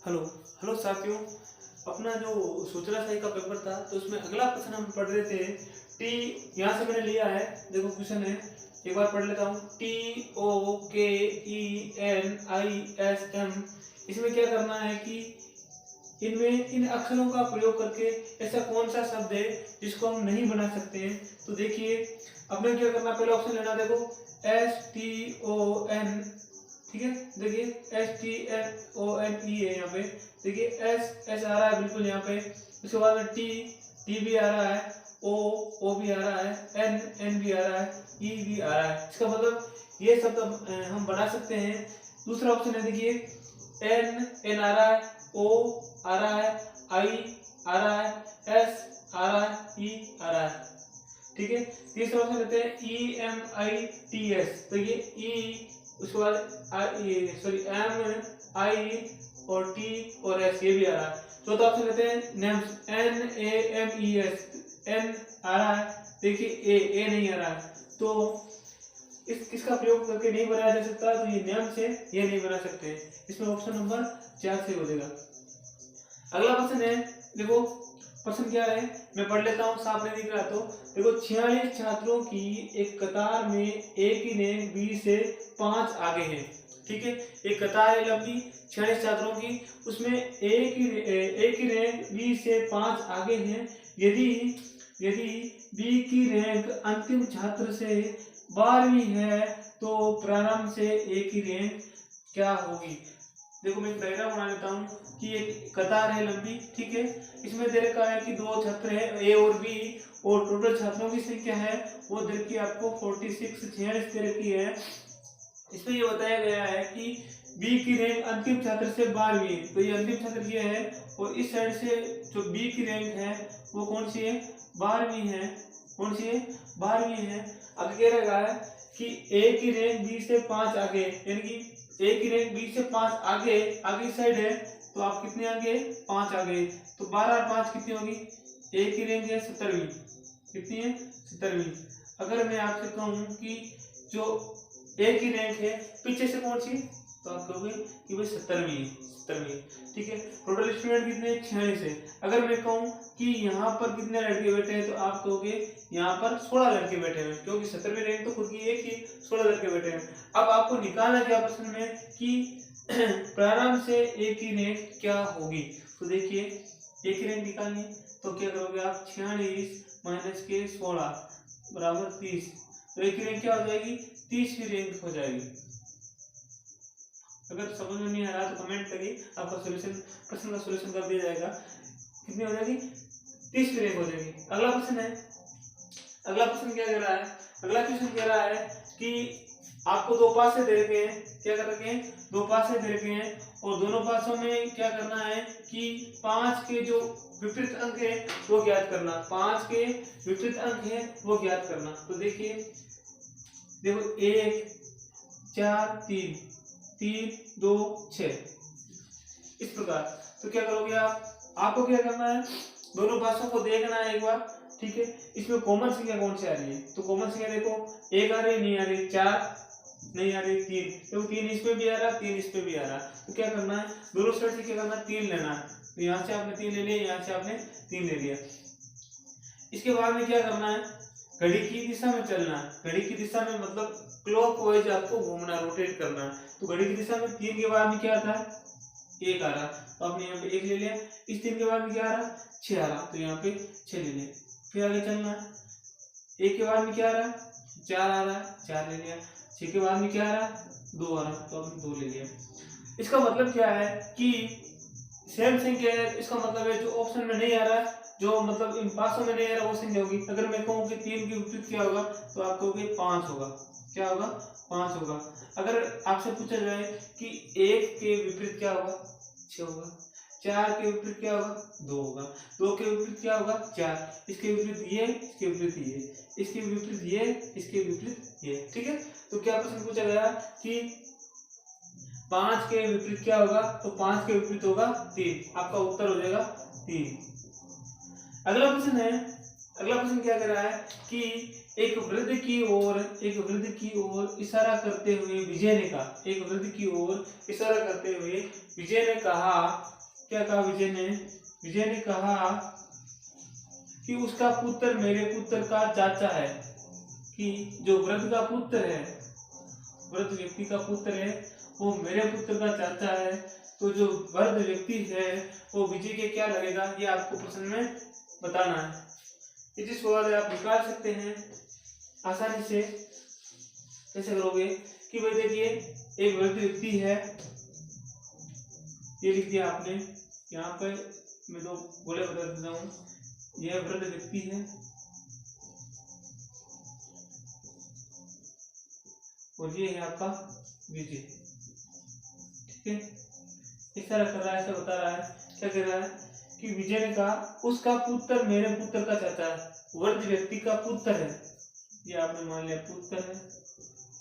Hello hello साथियों। अपना जो सूचना सही का पेपर था तो उसमें अगला प्रश्न हम पढ़ रहे थे। टी यहाँ से मैंने लिया है, देखो क्वेश्चन है, एक बार पढ़ लेता हूँ। TOKENISM, इसमें क्या करना है कि इनमें इन अक्षरों का प्रयोग करके ऐसा कौन सा शब्द है जिसको हम नहीं बना सकते हैं। तो देखिए अपने क्या करना, पहले ऑप्शन लेना, देखो STON, ठीक है, देखिए STONE है यहाँ पे, देखिए S आ रहा है बिल्कुल यहाँ पे, उसके बाद में T भी आ रहा है, O भी आ रहा है, N भी आ रहा है, E भी आ रहा है। इसका मतलब ये शब्द हम बना सकते हैं। दूसरा ऑप्शन है, देखिए N आ रहा है, O आ रहा है, I आ रहा है, S आ रहा है, E आ रहा है, ठीक है। तीसरा ऑप्शन लेते हैं EMITS, तो ये E, उसके बाद MI और T और S, ये भी आ रहा है। चौथा ऑप्शन लेते हैं नेम्स, NAMES, N आ रहा है, देखिए A नहीं आ रहा है, तो किसका प्रयोग करके नहीं बनाया जा सकता, तो ये नेम से ये नहीं बना सकते। इसमें ऑप्शन नंबर 4 से हो जाएगा। अगला प्रश्न है, देखो प्रश्न क्या है, मैं पढ़ लेता हूँ, साफ नहीं दिख रहा तो देखो। 46 छात्रों की एक कतार में एक ही रैंक बी से 5 आगे है, ठीक है। एक कतार है लंबी 46 छात्रों की, उसमें एक ही रैंक बी से 5 आगे है। यदि यदि बी की रैंक अंतिम छात्र से 12वीं है तो प्रारंभ से एक ही रैंक क्या होगी। देखो मैं डायग्राम बना लेता हूँ कि एक कतार है लंबी, ठीक है, इसमें दे रखा है कि 2 छात्र है ए और बी, और टोटल छात्रों की संख्या है वो दे रखी है आपको 46 दे रखी है। इसमें ये बताया गया है कि बी की रैंक अंतिम छात्र से 12वीं है, तो ये अंतिम छात्र ये है, और इस साइड से जो बी की रैंक है वो कौन सी है, 12वीं है, कौन सी है, 12वीं है। अब कह रहा है कि ए की रैंक बी से 5 आगे, यानी कि ए की रैंक बी से 5 आगे आगे साइड है, तो आप कितने आगे, 5 आगे, तो 12 और 5 कितनी होगी, ए की रैंक है 17वीं, कितनी है, 17वीं। अगर मैं आपसे कहूं कि जो ए की रैंक है पीछे से कौन सी, तो आप कहोगे कि भाई 17वीं, ठीक है। टोटल स्टूडेंट कितने, 46 है। अगर मैं कहूं कि यहाँ पर कितने लड़के बैठे हैं, तो आप कहोगे यहाँ पर 16 लड़के बैठे हैं, क्योंकि 17वीं रैंक तो खुद की एक ही, 16 लड़के बैठे हैं। अब आपको निकालना क्या प्रश्न में कि प्रारंभ से एक ही रैंक क्या होगी। तो देखिए एक ही रैंक निकालनी, तो क्या करोगे आप, 46 माइनस के 16 बराबर 30, तो एक ही रैंक क्या हो जाएगी, 30वीं रैंक हो जाएगी। अगर समझ में नहीं आ रहा तो कमेंट करिए, आपका सॉल्यूशन, प्रश्न का सॉल्यूशन कर दिया जाएगा। कितनी हो जाएगी, 30वीं रैंक हो जाएगी। अगला प्रश्न है, अगला प्रश्न क्या कह रहा है, अगला क्वेश्चन कह रहा है कि आपको 2 पासे दे रखे हैं, क्या कर रखे हैं, 2 पासे दे रखे हैं, और दोनों पासों में क्या करना है कि 5 के जो विपरीत अंक है वो ज्ञात करना, 5 के विपरीत अंक है वो ज्ञात करना। तो देखिए देखो 1 4 3 3 2 6, इस प्रकार। तो क्या करोगे आप, आपको क्या करना है, दोनों पासों को देखना है एक बार, ठीक है। इसमें कॉमन संख्या कौन सी आ रही है, तो कॉमन संख्या देखो, 1 आ रही है, नहीं आ रही, 4 नहीं आ रही, 3, तो 3 इसमें भी आ रहा, 3 इसमें भी आ रहा, तो क्या करना है, दोनों साइड से क्या करना है, 3 लेना है। तो यहाँ से आपने 3 ले लिया, यहाँ से आपने 3 ले लिया। इसके बाद में क्या करना है, घड़ी की दिशा में चलना है। घड़ी की दिशा में मतलब क्लॉकवाइज आपको घूमना, रोटेट करना है। तो घड़ी की दिशा में 3 के बाद में क्या आता है, 1 आ रहा, तो आपने यहाँ पे 1 ले लिया। इस 3 के बाद में क्या आ रहा, 6 आ रहा, तो यहाँ पे 6 ले लिया। फिर आगे चलना है, 1 के बाद में क्या आ रहा है, 4 आ रहा है, 4 ले लिया। 6 के बाद में क्या आ रहा है, 2 आ रहा, तो आपने 2 ले लिया। इसका मतलब क्या है कि सेम संख्या है, इसका मतलब है जो ऑप्शन में नहीं आ रहा है, जो मतलब इन पासों में नहीं आ रहा वो संख्या होगी। अगर मैं कहूँ कि 3 के विपरीत क्या होगा, तो आप कहोगे 5 होगा, क्या होगा, 5 होगा। अगर आपसे पूछा जाए कि 1 के विपरीत क्या होगा, 6 होगा। 4 के विपरीत क्या होगा, 2 होगा। 2 के विपरीत क्या होगा, 4। इसके विपरीत ये, इसके विपरीत ये, इसके विपरीत ये, इसके विपरीत ये, ठीक है। तो क्या प्रश्न पूछा गया कि 5 के विपरीत क्या होगा, तो 5 के विपरीत होगा 3, आपका उत्तर हो जाएगा 3। अगला प्रश्न है, अगला प्रश्न क्या कह रहा है कि एक वृद्ध की ओर इशारा करते हुए विजय ने कहा, एक वृद्ध की ओर इशारा करते हुए विजय ने कहा, क्या कहा विजय ने कहा कि उसका पुत्र मेरे पुत्र का चाचा है, कि जो वृद्ध का पुत्र है, वृद्ध व्यक्ति का पुत्र है वो मेरे पुत्र का चाचा है। तो जो वृद्ध व्यक्ति है वो विजय के क्या लगेगा, ये आपको प्रश्न में बताना है। ये सवाल आप निकाल सकते हैं आसानी से। कैसे करोगे कि भाई देखिए एक वृद्ध व्यक्ति है, ये लिख दिया आपने, यहाँ पे मैं दो गोले बता देता हूँ। यह वृद्ध व्यक्ति है और ये है आपका विजय, ठीक है। इस तरह कर रहा है, ऐसा बता रहा है, क्या कह रहा है कि विजय ने कहा उसका पुत्र मेरे पुत्र का चाचा है, वृद्ध व्यक्ति का पुत्र है, ये आपने मान लिया पुत्र है,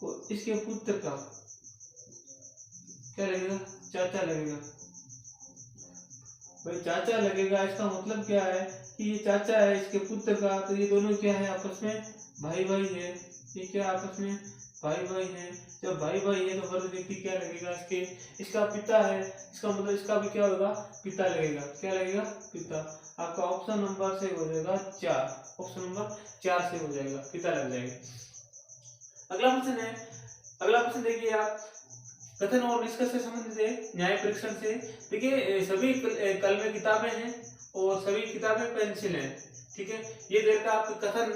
और इसके पुत्र का क्या लगेगा, चाचा लगेगा। भाई चाचा लगेगा, इसका मतलब क्या है कि ये चाचा है इसके पुत्र का, तो ये दोनों क्या है आपस में भाई भाई है, ये क्या आपस में भाई भाई है। जब भाई भाई है तो वृद्ध व्यक्ति क्या लगेगा, इसका पिता है, इसका मतलब इसका भी क्या होगा, पिता लगेगा, क्या लगेगा, पिता। आपका ऑप्शन नंबर से हो जाएगा 4, ऑप्शन नंबर 4 से हो जाएगा, पिता लग जाएगा। अगला प्रश्न है, अगला प्रश्न देखिए आप, कथन और निष्कर्ष से संबंधित है, न्याय परीक्षण से। देखिए सभी कल में किताबें हैं और सभी किताबें पेंसिल हैं, ठीक है। ये दे रखा आपको कथन,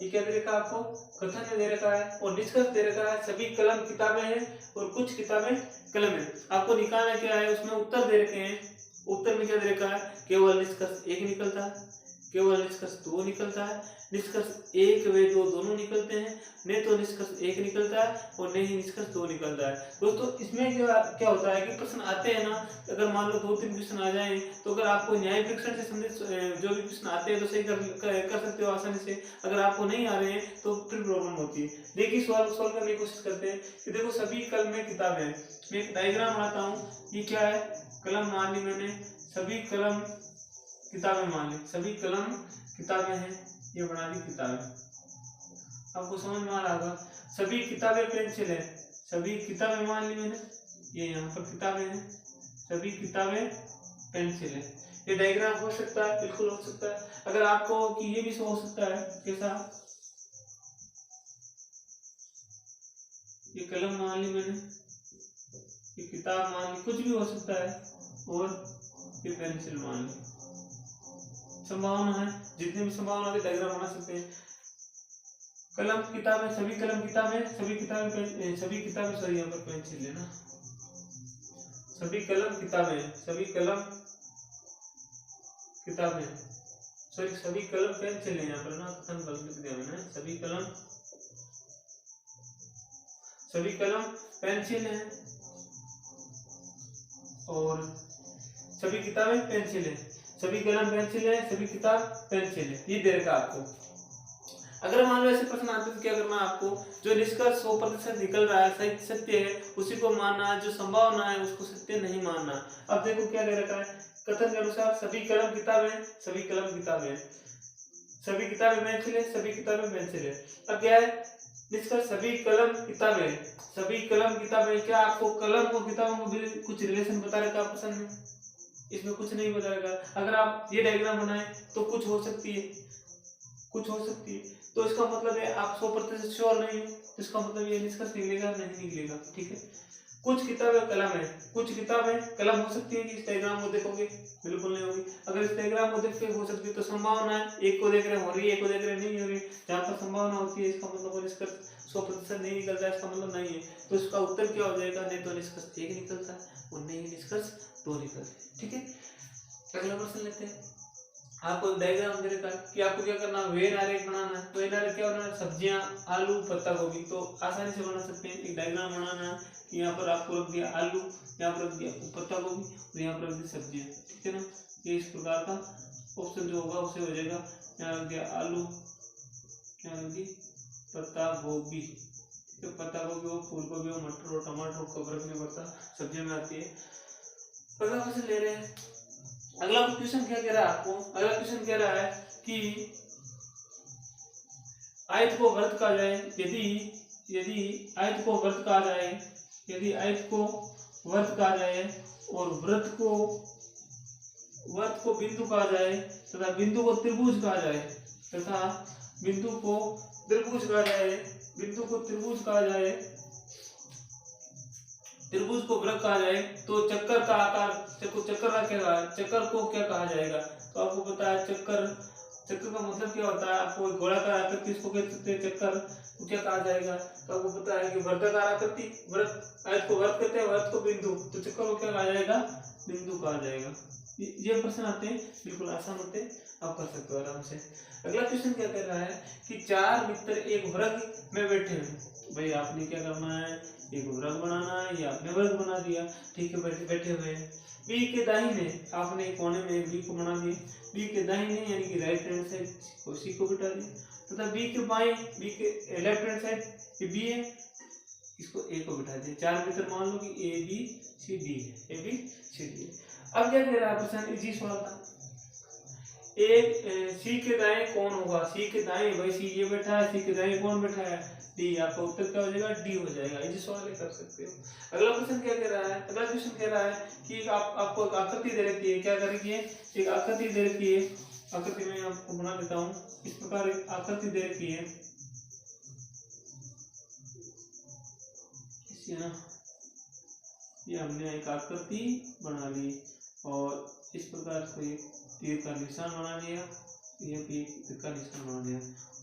ये क्या दे रखा आपको, कथन दे रखा है, और निष्कर्ष दे रखा है सभी कलम किताबें हैं और कुछ किताबें कलम है। आपको निकालना क्या है, उसमें उत्तर दे रखे हैं, उत्तर में क्या दे रखा है, केवल निष्कर्ष 1 निकलता है, केवल निष्कर्ष 2 निकलता है, निष्कर्ष 1 व 2 दोनों निकलते हैं, नहीं तो निष्कर्ष 1 निकलता है और नहीं ही निष्कर्ष 2 निकलता है। दोस्तों इसमें क्या होता है कि प्रश्न आते हैं ना, अगर मान लो 2-3 क्वेश्चन आ जाएं तो अगर आपको न्याय परीक्षण से संबंधित जो भी प्रश्न आते हैं तो सही कर सकते हो आसानी से। अगर आपको नहीं आ रहे हैं तो फिर प्रॉब्लम होती है। देखिए सॉल्व करने की कोशिश करते हैं कि देखो सभी कलम में किताबें हैं। मैं एक डायग्राम बनाता हूँ, ये क्या है, कलम मान ली मैंने, सभी कलम किताबें मान ली, सभी कलम किताबें हैं, ये बना दी किताबें। आपको समझ में आ रहा होगा, सभी किताबें पेंसिल है, सभी किताबें मान ली मैंने, ये यहाँ पर किताबें हैं, सभी किताबें पेंसिल है। ये डायग्राम हो सकता है, बिल्कुल हो सकता है। अगर आपको कि ये भी हो सकता है, कैसा, ये कलम मान ली मैंने, ये किताब मान ली, कुछ भी हो सकता है, और ये पेंसिल मान ली। संभावना है, जितनी भी संभावना है डायग्राम बना सकते हैं। कलम किताबें, सभी कलम किताबें, सभी किताबें सॉरी यहाँ पर पेंसिल लेना, सभी कलम किताबें, सभी कलम किताबें सॉरी सभी कलम पेंसिल है, यहाँ पर ना कथन गलत लिख दिया मैंने, सभी कलम पेंसिल है और सभी किताबें पेंसिल है, सभी कलम पेंसिल है, सभी किताब पेंसिल है, ये दे रखा आपको। अगर मान लो ऐसे प्रश्न आते तो क्या करना है आपको, जो निष्कर्ष 100% निकल रहा है, सही सत्य है, उसी को मानना है, जो संभावना है उसको सत्य नहीं मानना। अब देखो क्या दे रखा है, कथन के अनुसार सभी कलम किताबें, सभी कलम किताबें, सभी किताबें पेंसिल है, सभी किताबें पेंसिल है। अब क्या है निष्कर्ष, सभी कलम किताबें, सभी कलम किताबें, क्या आपको कलम को किताबों को भी कुछ रिलेशन बता रखा पसंद है, इसमें कुछ नहीं बता रखा। अगर आप ये डायग्राम बनाए तो कुछ हो सकती है, कुछ हो सकती है, तो इसका मतलब है आप 100% श्योर नहीं हो, तो इसका मतलब ये निष्कर्ष निकलेगा नहीं निकलेगा, ठीक है। कुछ किताबें कलम है, कुछ किताबें कलम हो सकती है कि इस डायग्राम को देखोगे, बिल्कुल नहीं होगी। अगर इस डायग्राम को देख के हो सकती है तो संभावना है, एक को देख रहे हो रही है, एक को देख रहे नहीं हो रही, जहाँ पर संभावना होती है इसका मतलब निष्कर्ष 100% नहीं निकलता है, इसका मतलब नहीं है। तो इसका उत्तर क्या हो जाएगा, नहीं तो निष्कर्ष 1 निकलता है और नहीं निष्कर्ष 2 निकलता है, ठीक है। अगला प्रश्न लेते हैं। आपको डायग्राम दे रखा है कि आपको क्या करना है, वेन आरेख बनाना है। वेन आरेख क्या बनाना है, सब्जियां, आलू, पत्ता गोभी, तो आसानी से बना सकते हैं। एक डायग्राम बनाना है कि यहाँ पर आपको रख दिया आलू, यहाँ पर रख दिया पत्ता गोभी और यहाँ पर रख दी सब्जियां, ठीक है ना। ये इस प्रकार का ऑप्शन जो होगा उसे हो जाएगा, यहाँ रख दिया आलू, यहाँ रख दी पत्ता गोभी, ठीक है। पत्ता गोभी हो, फूल गोभी हो, मटर हो, टमाटर को फर्क नहीं पड़ता, सब्जियों में आती है। अगला क्वेश्चन ले रहे हैं। अगला क्वेश्चन क्या कह रहा है आपको, अगला क्वेश्चन कह रहा है कि आयत को वृत्त कहा जाए, यदि आयत को वृत्त कहा जाए, यदि आयत को वृत्त कहा जाए और वृत्त को बिंदु कहा जाए तथा बिंदु को त्रिभुज कहा जाए, तथा बिंदु को त्रिभुज कहा जाए, बिंदु को त्रिभुज कहा जाए, त्रिभुज को वृत्त कहा जाए, तो चक्कर का आकार, चक्कर को क्या कहा जाएगा? तो आपको पता है चक्कर का मतलब क्या होता है, आपको गोलाकार आकृति इसको कह सकते हैं चक्कर, तो क्या कहा जाएगा? तो आपको पता है कि वर्गाकार आकृति, वृत्त, आयत को वृत्त कहते हैं, वृत्त को बिंदु, तो चक्कर को क्या कहा जाएगा? बिंदु कहा जाएगा। ये प्रश्न आते हैं, बिल्कुल आसान होते हैं, आप कर सकते हो आराम से। अगला क्वेश्चन क्या कह रहा है कि चार मित्र एक वर्ग में बैठे हैं। भाई आपने क्या करना है, एक वर्ग बनाना है, या आपने वर्ग बना दिया, ठीक है, बैठे हुए हैं। बी के दाहिने, आपने कोने में बी को बना दिया, बी के दाहिने यानी कि राइट हैंड साइड को सी को बिठा दिया, तथा बी के बाएं, बी के लेफ्ट हैंड साइड ये बी है, इसको ए को बिठा दिया। चार मित्र मान लो कि ए बी सी डी है, ए बी सी डी है। अब क्या कह रहा है प्रश्न, इजी सवाल था। एक सी के दाएं कौन होगा? सी के दाएं, भाई सी ये बैठा है, सी के दाएं कौन बैठा है? डी। आपका उत्तर क्या हो जाएगा? डी हो जाएगा। इसी सवाल कर सकते हो। अगला क्वेश्चन क्या कह रहा है? अगला क्वेश्चन कह रहा है कि आपको एक आकृति दे रखी है, क्या कर रखी है? एक आकृति दे रखी है, आकृति में आपको बना देता हूँ। इस प्रकार एक आकृति दे रखी है, ये हमने एक आकृति बना ली और इस प्रकार से तीर का निशान बना लिया, ये भी तीर का निशान बना लिया,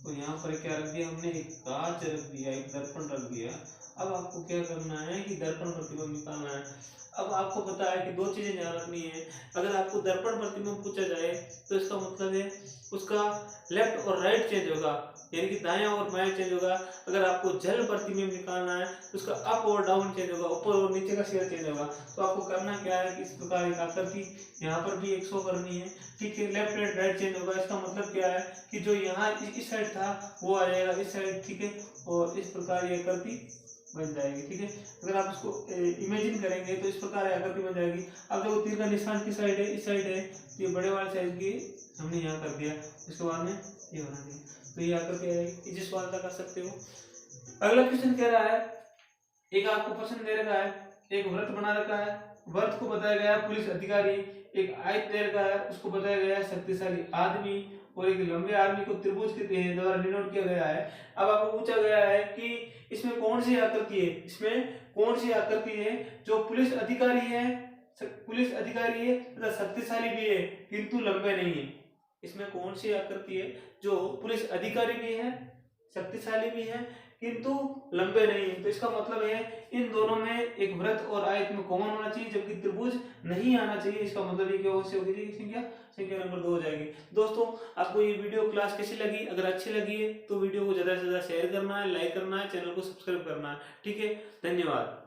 और यहाँ पर क्या रख दिया हमने? एक कांच रख दिया, एक दर्पण रख दिया। अब आपको क्या करना है कि दर्पण प्रतिबिंब निकालना है। अब आपको पता है कि दो चीजें ध्यान रखनी है। अगर आपको दर्पण प्रतिबिंब पूछा जाए तो इसका मतलब है उसका लेफ्ट और राइट चेंज होगा, यानी कि दायां और बायां चेंज होगा। अगर आपको जल प्रतिबिंब निकालना है तो उसका अप और डाउन चेंज होगा, ऊपर और नीचे का शेयर चेंज होगा। तो आपको करना क्या है कि इस प्रकार एक आकृति यहाँ पर भी 100 करनी है, ठीक है, लेफ्ट एंड राइट चेंज होगा। इसका मतलब क्या है कि जो यहाँ इस साइड था वो आ जाएगा इस साइड, ठीक है, और इस प्रकार ये आकृति बन जाएगी, ठीक है। अगर आप इसको इमेजिन करेंगे तो इस प्रकार आकृति बन जाएगी। अब देखो तीर का निशान किस साइड है? इस साइड है, तो ये बड़े वाले साइज की हमने यहाँ कर दिया, उसके बाद में ये बना दिया, तो ये आकृति आएगी। इस सवाल कर सकते हो। अगला क्वेश्चन कह रहा है, एक आपको प्रश्न दे रखा है, एक वृत्त बना रखा है, वृत्त को बताया गया है पुलिस अधिकारी, एक आयत दे रखा है, उसको बताया गया है शक्तिशाली आदमी, और एक लंबे आदमी को त्रिभुज के द्वारा डिनोट किया गया है। अब आपको पूछा गया है कि इसमें कौन सी आकृति है, इसमें कौन सी आकृति है जो पुलिस अधिकारी है तथा शक्तिशाली भी है किंतु लंबे नहीं है। इसमें कौन सी आकृति है जो पुलिस अधिकारी भी है, शक्तिशाली भी है किंतु लंबे नहीं है? तो इसका मतलब है इन दोनों में एक वृत्त और आयत में कॉमन होना चाहिए, जबकि त्रिभुज नहीं आना चाहिए। इसका मतलब ये क्या होगी? संख्या नंबर 2 हो जाएगी। दोस्तों, आपको ये वीडियो क्लास कैसी लगी? अगर अच्छी लगी है तो वीडियो को ज्यादा से ज्यादा शेयर करना है, लाइक करना है, चैनल को सब्सक्राइब करना है, ठीक है। धन्यवाद।